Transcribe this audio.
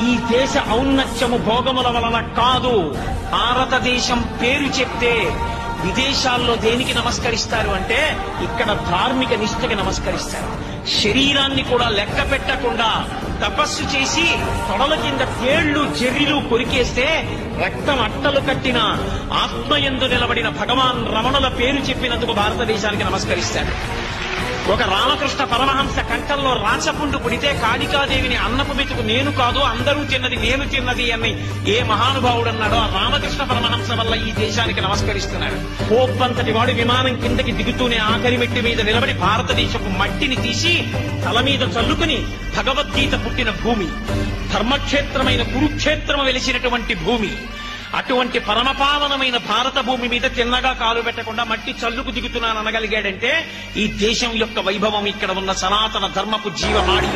ఈ దేశ ఔన్నత్యము భోగముల వలన కాదు. భారతదేశం పేరు చెప్తే విదేశాల్లో దేనికి నమస్కరిస్తారు అంటే ఇక్కడ ధార్మిక నిష్ఠకి నమస్కరిస్తారు. శరీరాన్ని కూడా లెక్క పెట్టకుండా తపస్సు చేసి తొడల కింద తేళ్లు జర్రిలు కొరికేస్తే రక్తం అట్టలు కట్టిన ఆత్మయందు నిలబడిన భగవాన్ రమణుల పేరు చెప్పినందుకు భారతదేశానికి నమస్కరిస్తారు. ఒక రామకృష్ణ పరమహంస కంఠంలో రాచపుండు పుడితే కాళికాదేవిని అన్నపు మెతుకు నేను కాదు అందరూ తిన్నది నేను తిన్నది అని ఏ మహానుభావుడు అన్నాడో ఆ రామకృష్ణ పరమహంస వల్ల ఈ దేశానికి నమస్కరిస్తున్నాడు. పోప్పంతటి వాడు విమానం కిందకి దిగుతూనే ఆఖరి మెట్టి మీద నిలబడి భారతదేశపు మట్టిని తీసి తల మీద చల్లుకుని భగవద్గీత పుట్టిన భూమి, ధర్మక్షేత్రమైన కురుక్షేత్రము వెలిసినటువంటి భూమి, అటువంటి పరమపావనమైన భారత భూమి మీద తిన్నగా కాలు పెట్టకుండా మట్టి చల్లుకు దిగుతున్నాననగలిగాడంటే ఈ దేశం యొక్క వైభవం, ఇక్కడ ఉన్న సనాతన ధర్మపు జీవనాడి.